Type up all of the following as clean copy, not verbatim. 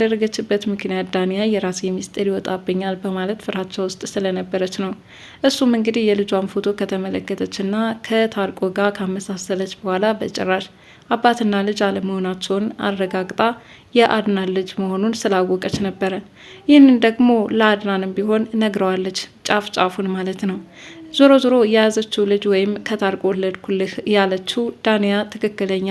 ያደረገችበት ምክንያት ዳንያ የራሴ ሚስጥር ይወጣብኛል በማለት ፍራቻ ውስጥ ስለነበረች ነው። እሱም እንግዲህ የልጇን ፎቶ ከተመለከተችና ከታርቆ ጋር ካመሳሰለች በኋላ በጭራሽ አባትና ልጅ አለመሆናቸውን አረጋግጣ የአድናን ልጅ መሆኑን ስላወቀች ነበረ። ይህንን ደግሞ ለአድናንም ቢሆን ነግረዋለች፣ ጫፍ ጫፉን ማለት ነው። ዞሮ ዞሮ የያዘችው ልጅ ወይም ከታርቆ ወለድኩልህ ያለችው ዳንያ ትክክለኛ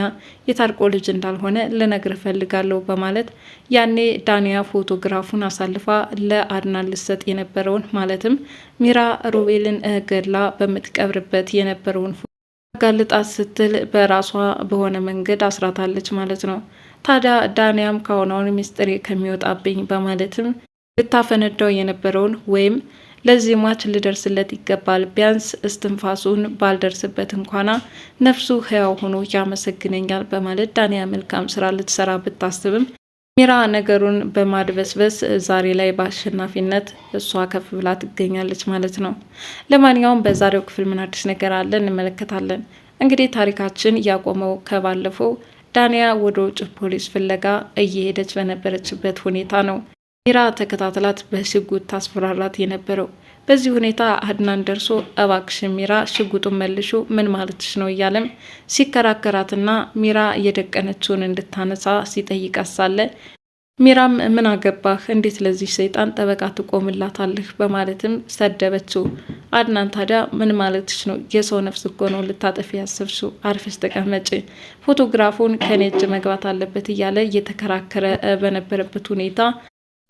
የታርቆ ልጅ እንዳልሆነ ልነግር ፈልጋለሁ በማለት ያኔ ዳንያ ፎቶግራፉን አሳልፋ ለአድናን ልሰጥ የነበረውን ማለትም ሚራ ሮቤልን ገድላ በምትቀብርበት የነበረውን ጋልጣት ስትል በራሷ በሆነ መንገድ አስራታለች ማለት ነው። ታዲያ ዳንያም ካሁናውን ሚስጥሬ ከሚወጣብኝ በማለትም ልታፈነዳው የነበረውን ወይም ለዚህ ሟች ልደርስለት ይገባል፣ ቢያንስ እስትንፋሱን ባልደርስበት እንኳና ነፍሱ ህያው ሆኖ ያመሰግነኛል በማለት ዳንያ መልካም ስራ ልትሰራ ብታስብም ሚራ ነገሩን በማድበስበስ ዛሬ ላይ በአሸናፊነት እሷ ከፍ ብላ ትገኛለች ማለት ነው። ለማንኛውም በዛሬው ክፍል ምን አዲስ ነገር አለ እንመለከታለን። እንግዲህ ታሪካችን ያቆመው ከባለፈው ዳንያ ወደ ውጭ ፖሊስ ፍለጋ እየሄደች በነበረችበት ሁኔታ ነው። ሚራ ተከታትላት በሽጉጥ ታስፈራራት የነበረው። በዚህ ሁኔታ አድናን ደርሶ እባክሽ ሚራ ሽጉጡን መልሹ ምን ማለትሽ ነው እያለም ሲከራከራትና ሚራ የደቀነችውን እንድታነሳ ሲጠይቃት ሳለ ሚራም ምን አገባህ እንዴት ለዚህ ሰይጣን ጠበቃ ትቆምላታለህ በማለትም ሰደበችው። አድናን ታዲያ ምን ማለትሽ ነው? የሰው ነፍስ እኮ ነው ልታጠፊ ያሰብሽው፣ አርፈሽ ተቀመጪ፣ ፎቶግራፉን ከኔ እጅ መግባት አለበት እያለ እየተከራከረ በነበረበት ሁኔታ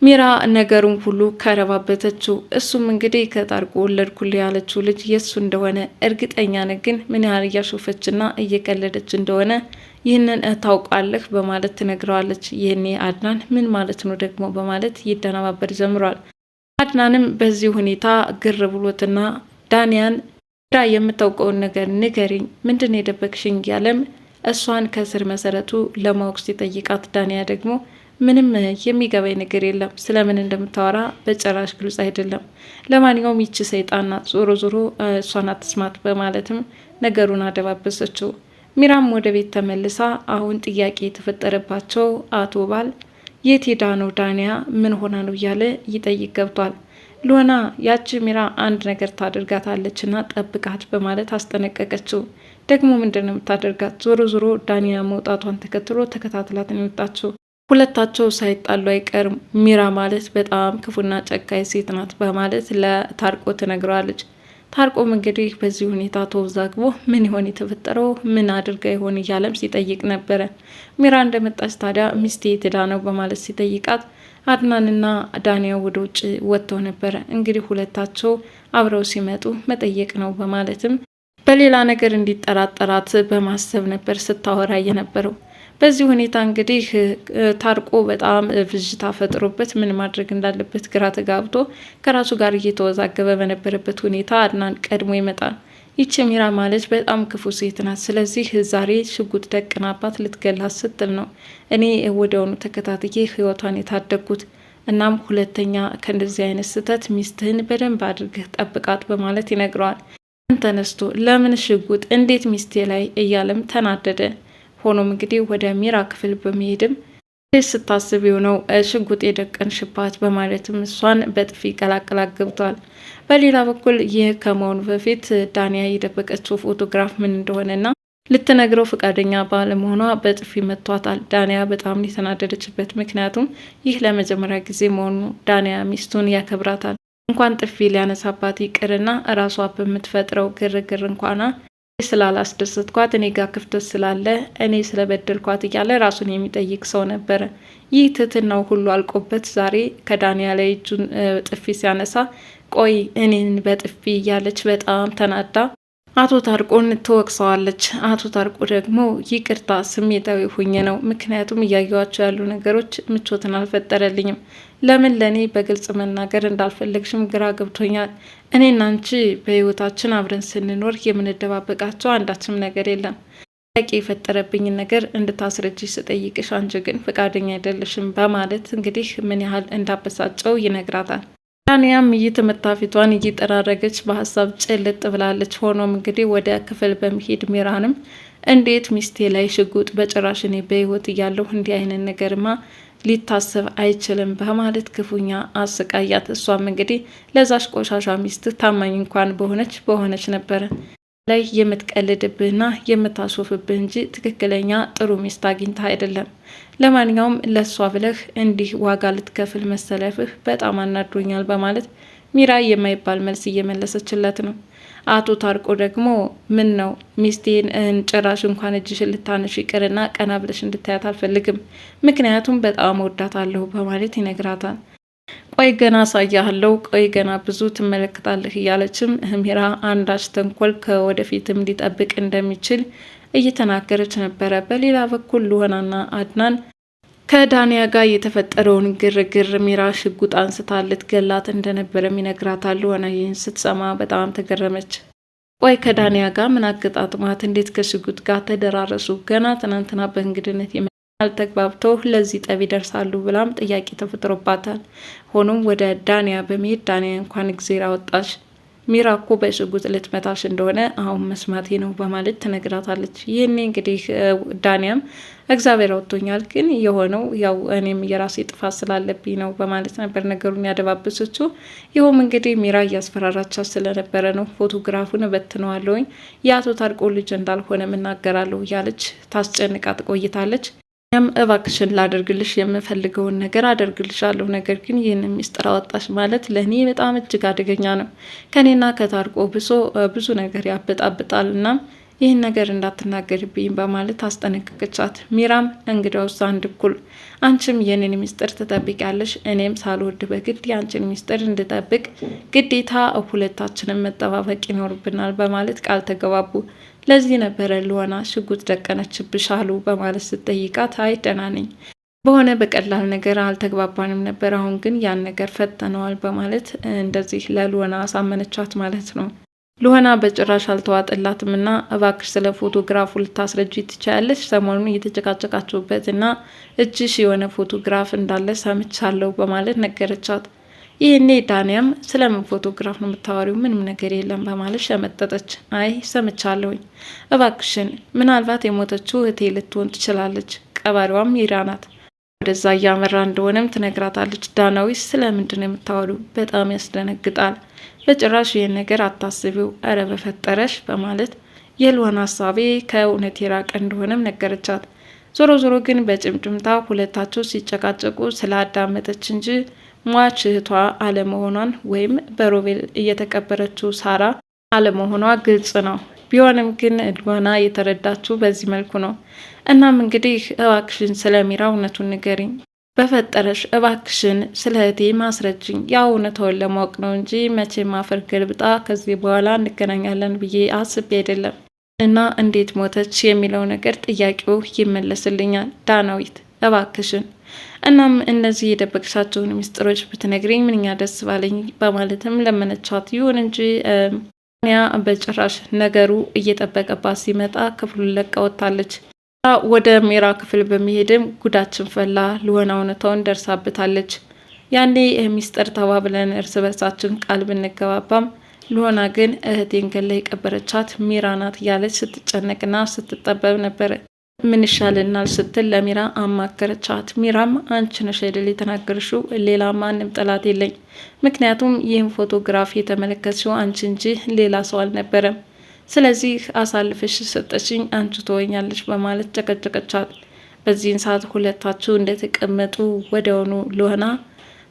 ሚራ ነገሩን ሁሉ ከረባበተችው። እሱም እንግዲህ ከታርቆ ወለድኩልህ ያለችው ልጅ የሱ እንደሆነ እርግጠኛ ነህ፣ ግን ምን ያህል እያሾፈችና እየቀለደች እንደሆነ ይህንን ታውቃለህ በማለት ትነግረዋለች። ይህኔ አድናን ምን ማለት ነው ደግሞ በማለት ይደነባበር ጀምሯል። አድናንም በዚህ ሁኔታ ግር ብሎትና ዳንያን ሚራ የምታውቀውን ነገር ንገሪኝ፣ ምንድን የደበቅሽኝ ያለም እሷን ከስር መሰረቱ ለማወቅ ሲጠይቃት ዳንያ ደግሞ ምንም የሚገባኝ ነገር የለም፣ ስለምን እንደምታወራ በጭራሽ ግልጽ አይደለም። ለማንኛውም ይቺ ሰይጣን ናት፣ ዞሮ ዞሮ እሷን አትስማት በማለትም ነገሩን አደባበሰችው። ሚራም ወደ ቤት ተመልሳ አሁን ጥያቄ የተፈጠረባቸው አቶ ባል የት ሄዳ ነው ዳንያ ምን ሆና ነው እያለ ይጠይቅ ገብቷል። ሉና ያቺ ሚራ አንድ ነገር ታደርጋታለችና ጠብቃት በማለት አስጠነቀቀችው። ደግሞ ምንድን ነው የምታደርጋት? ዞሮ ዞሮ ዳንያ መውጣቷን ተከትሎ ተከታትላት ነው የወጣችው። ሁለታቸው ሳይጣሉ አይቀርም። ሚራ ማለት በጣም ክፉና ጨካኝ ሴት ናት በማለት ለታርቆ ትነግረዋለች። ታርቆም እንግዲህ በዚህ ሁኔታ ተወዛግቦ ምን ይሆን የተፈጠረው፣ ምን አድርጋ ይሆን እያለም ሲጠይቅ ነበረ። ሚራ እንደመጣች ታዲያ ሚስቴ ትዳ ነው በማለት ሲጠይቃት አድናንና ዳንያ ወደ ውጭ ወጥተው ነበረ። እንግዲህ ሁለታቸው አብረው ሲመጡ መጠየቅ ነው በማለትም በሌላ ነገር እንዲጠራጠራት በማሰብ ነበር ስታወራ የነበረው። በዚህ ሁኔታ እንግዲህ ታርቆ በጣም ብዥታ ፈጥሮበት ምን ማድረግ እንዳለበት ግራ ተጋብቶ ከራሱ ጋር እየተወዛገበ በነበረበት ሁኔታ አድናን ቀድሞ ይመጣል። ይቺ ሚራ ማለት በጣም ክፉ ሴት ናት። ስለዚህ ዛሬ ሽጉጥ ደቅናባት ልትገላት ስትል ነው እኔ ወዲያውኑ ተከታትዬ ህይወቷን የታደግኩት። እናም ሁለተኛ ከእንደዚህ አይነት ስህተት ሚስትህን በደንብ አድርገህ ጠብቃት በማለት ይነግረዋል። ተነስቶ ለምን ሽጉጥ እንዴት ሚስቴ ላይ እያለም ተናደደ። ሆኖም እንግዲህ ወደ ሚራ ክፍል በመሄድም ስታስብ የሆነው ሽጉጥ የደቀንሽባት በማለትም እሷን በጥፊ ቀላቅላት ገብቷል። በሌላ በኩል ይህ ከመሆኑ በፊት ዳንያ የደበቀችው ፎቶግራፍ ምን እንደሆነና ልትነግረው ፈቃደኛ ባለመሆኗ በጥፊ መቷታል። ዳንያ በጣም የተናደደችበት ምክንያቱም ይህ ለመጀመሪያ ጊዜ መሆኑ ዳንያ ሚስቱን ያከብራታል። እንኳን ጥፊ ሊያነሳባት ይቅርና እራሷ በምትፈጥረው ግርግር እንኳና ስላላስደሰትኳት እኔ ጋር ክፍተት ስላለ እኔ ስለበደልኳት እያለ ራሱን የሚጠይቅ ሰው ነበረ። ይህ ትህትናው ሁሉ አልቆበት ዛሬ ከዳንያ ላይ እጁን ጥፊ ሲያነሳ ቆይ እኔን በጥፊ እያለች በጣም ተናዳ አቶ ታርቆን ትወቅሰዋለች። አቶ ታርቆ ደግሞ ይቅርታ ስሜታዊ ሁኜ ነው፣ ምክንያቱም እያየኋቸው ያሉ ነገሮች ምቾትን አልፈጠረልኝም። ለምን ለእኔ በግልጽ መናገር እንዳልፈለግሽም ግራ ገብቶኛል። እኔና አንቺ በህይወታችን አብረን ስንኖር የምንደባበቃቸው አንዳችም ነገር የለም። ጥያቄ የፈጠረብኝን ነገር እንድታስረጅ ስጠይቅሽ አንቺ ግን ፈቃደኛ አይደለሽም በማለት እንግዲህ ምን ያህል እንዳበሳጨው ይነግራታል። ዳንያም እየተመታ ፊቷን እየጠራረገች በሀሳብ ጭልጥ ብላለች። ሆኖም እንግዲህ ወደ ክፍል በመሄድ ሚራንም እንዴት ሚስቴ ላይ ሽጉጥ በጭራሽ እኔ በህይወት እያለሁ እንዲህ አይነት ነገርማ ሊታሰብ አይችልም በማለት ክፉኛ አሰቃያት። እሷም እንግዲህ ለዛሽ ቆሻሻ ሚስት ታማኝ እንኳን በሆነች ነበረ ላይ የምትቀልድብህና የምታሾፍብህ እንጂ ትክክለኛ ጥሩ ሚስት አግኝታ አይደለም። ለማንኛውም ለሷ ብለህ እንዲህ ዋጋ ልትከፍል መሰለፍህ በጣም አናዶኛል በማለት ሚራ የማይባል መልስ እየመለሰችለት ነው። አቶ ታርቆ ደግሞ ምን ነው ሚስቴን ጭራሽ እንኳን እጅሽን ልታነሽ ይቅርና ቀና ብለሽ እንድታያት አልፈልግም፣ ምክንያቱም በጣም ወዳታለሁ በማለት ይነግራታል። ቆይ ገና አሳያለሁ፣ ቆይ ገና ብዙ ትመለከታለህ እያለችም ሚራ አንዳች ተንኮል ከወደፊትም ሊጠብቅ እንደሚችል እየተናገረች ነበረ። በሌላ በኩል ሉሆናና አድናን ከዳንያ ጋር የተፈጠረውን ግርግር ሚራ ሽጉጥ አንስታ ልትገላት እንደነበረም ይነግራታል። ሉሆና ይህን ስትሰማ በጣም ተገረመች። ቆይ ከዳንያ ጋር ምን አገጣጥማት? እንዴት ከሽጉጥ ጋር ተደራረሱ? ገና ትናንትና በእንግድነት አልተግባብተው ለዚህ ጠብ ይደርሳሉ ብላም ጥያቄ ተፈጥሮባታል። ሆኖም ወደ ዳንያ በመሄድ ዳንያ እንኳን እግዜር አወጣሽ፣ ሚራ እኮ በሽጉጥ ልትመታሽ እንደሆነ አሁን መስማቴ ነው በማለት ትነግራታለች። ይህኔ እንግዲህ ዳንያም እግዚአብሔር አውጥቶኛል፣ ግን የሆነው ያው እኔም የራሴ ጥፋት ስላለብኝ ነው በማለት ነበር ነገሩን ያደባበሰችው። ይኸውም እንግዲህ ሚራ እያስፈራራቻት ስለነበረ ነው። ፎቶግራፉን እበትነዋለሁኝ የአቶ ታርቆ ልጅ እንዳልሆነ እናገራለሁ እያለች ታስጨንቃት ቆይታለች። ያም እባክሽን ላደርግልሽ የምፈልገውን ነገር አደርግልሻለሁ፣ ነገር ግን ይህን ሚስጥር አወጣሽ ማለት ለእኔ በጣም እጅግ አደገኛ ነው። ከኔና ከታርቆ ብሶ ብዙ ነገር ያበጣብጣል። እናም ይህን ነገር እንዳትናገርብኝ በማለት አስጠነቀቀቻት። ሚራም እንግዲያውስ አንድ እኩል አንቺም የኔን ሚስጥር ትጠብቂያለሽ፣ እኔም ሳልወድ በግድ የአንቺን ሚስጥር እንድጠብቅ ግዴታ ሁለታችንም መጠባበቅ ይኖርብናል በማለት ቃል ተገባቡ። ለዚህ ነበረ ሉሆና ሽጉጥ ደቀነችብሽ አሉ በማለት ስትጠይቃት አይ ደህና ነኝ፣ በሆነ በቀላል ነገር አልተግባባንም ነበር፣ አሁን ግን ያን ነገር ፈተነዋል በማለት እንደዚህ ለሉሆና አሳመነቻት ማለት ነው። ሉሆና በጭራሽ አልተዋጠላትም እና እባክሽ ስለ ፎቶግራፉ ልታስረጂ ትችያለሽ፣ ሰሞኑን እየተጨቃጨቃችሁበት እና እጅሽ የሆነ ፎቶግራፍ እንዳለ ሰምቻለሁ በማለት ነገረቻት። ይህኔ ዳንያም ስለምን ፎቶግራፍ ነው የምታወሪው? ምንም ነገር የለም በማለት ሸመጠጠች። አይ ሰምቻለሁኝ፣ እባክሽን ምናልባት የሞተችው እህቴ ልትሆን ትችላለች፣ ቀባሪዋም ሚራ ናት። ወደዛ እያመራ እንደሆነም ትነግራታለች። ዳናዊት ስለምንድን ነው የምታወሪው? በጣም ያስደነግጣል፣ በጭራሽ ይህን ነገር አታስቢው፣ እረ በፈጠረሽ በማለት የሉሆና ሀሳቤ ከእውነት የራቀ እንደሆነም ነገረቻት። ዞሮ ዞሮ ግን በጭምጭምታ ሁለታቸው ሲጨቃጨቁ ስላዳመጠች እንጂ ሟች እህቷ አለመሆኗን ወይም በሮቤል እየተቀበረችው ሳራ አለመሆኗ ግልጽ ነው። ቢሆንም ግን ሉሆና የተረዳችው በዚህ መልኩ ነው። እናም እንግዲህ እባክሽን ስለሚራ እውነቱን ንገሪኝ፣ በፈጠረሽ እባክሽን ስለ እህቴ ማስረጅኝ፣ ያው እውነታውን ለማወቅ ነው እንጂ መቼም አፈር ገልብጣ ከዚህ በኋላ እንገናኛለን ብዬ አስቤ አይደለም እና እንዴት ሞተች የሚለው ነገር ጥያቄው ይመለስልኛል ዳናዊት እባክሽን። እናም እነዚህ የደበቅሻቸውን ሚስጥሮች ብትነግሪኝ ምንኛ ደስ ባለኝ በማለትም ለመነቻት። ይሁን እንጂ ያ በጭራሽ ነገሩ እየጠበቀባት ሲመጣ ክፍሉን ለቃ ወጥታለች። ወደ ሚራ ክፍል በመሄድም ጉዳችን ፈላ፣ ሉሆና እውነታውን ደርሳበታለች። ያኔ ሚስጥር ተባብለን እርስ በርሳችን ቃል ብንገባባም ሉሆና ግን እህቴን ገላ የቀበረቻት ሚራ ናት እያለች ስትጨነቅና ስትጠበብ ነበር። ምን ይሻልናል ስትል ለሚራ አማከረቻት። ሚራም አንቺ ነሽ አይደል የተናገርሽው፣ ሌላ ማንም ጠላት የለኝ፣ ምክንያቱም ይህን ፎቶግራፍ የተመለከትሽው አንቺ እንጂ ሌላ ሰው አልነበረም፣ ስለዚህ አሳልፈሽ ሰጠሽኝ፣ አንቺ ትወኛለሽ በማለት ጨቀጨቀቻት። በዚህን ሰዓት ሁለታችሁ እንደተቀመጡ ወዲያውኑ ሉሆና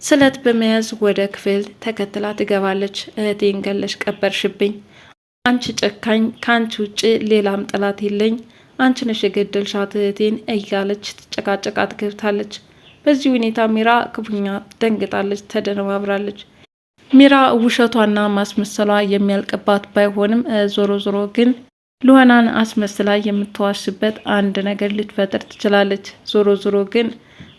ስለት በመያዝ ወደ ክፍል ተከትላ ትገባለች። እህቴን ገለሽ ቀበርሽብኝ፣ አንቺ ጨካኝ፣ ከአንቺ ውጭ ሌላም ጠላት የለኝ፣ አንቺ ነሽ የገደልሻት እህቴን እያለች ትጨቃጨቃት ገብታለች። በዚህ ሁኔታ ሚራ ክፉኛ ደንግጣለች፣ ተደነባብራለች። ሚራ ውሸቷና ማስመሰሏ የሚያልቅባት ባይሆንም ዞሮ ዞሮ ግን ሉሆናን አስመስላ የምትዋሽበት አንድ ነገር ልትፈጥር ትችላለች። ዞሮ ዞሮ ግን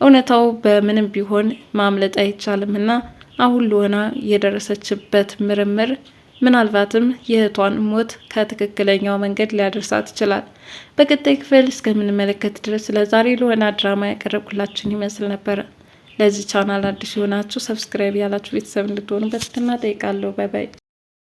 እውነታው በምንም ቢሆን ማምለጥ አይቻልም እና አሁን ሉሆና የደረሰችበት ምርምር ምናልባትም የእህቷን ሞት ከትክክለኛው መንገድ ሊያደርሳት ይችላል። በቀጣይ ክፍል እስከምንመለከት ድረስ ለዛሬ ሉሆና ድራማ ያቀረብኩላችሁን ይመስል ነበረ። ለዚህ ቻናል አዲስ የሆናችሁ ሰብስክራይብ ያላችሁ ቤተሰብ እንድትሆኑ በትህትና ጠይቃለሁ። ባይ ባይ።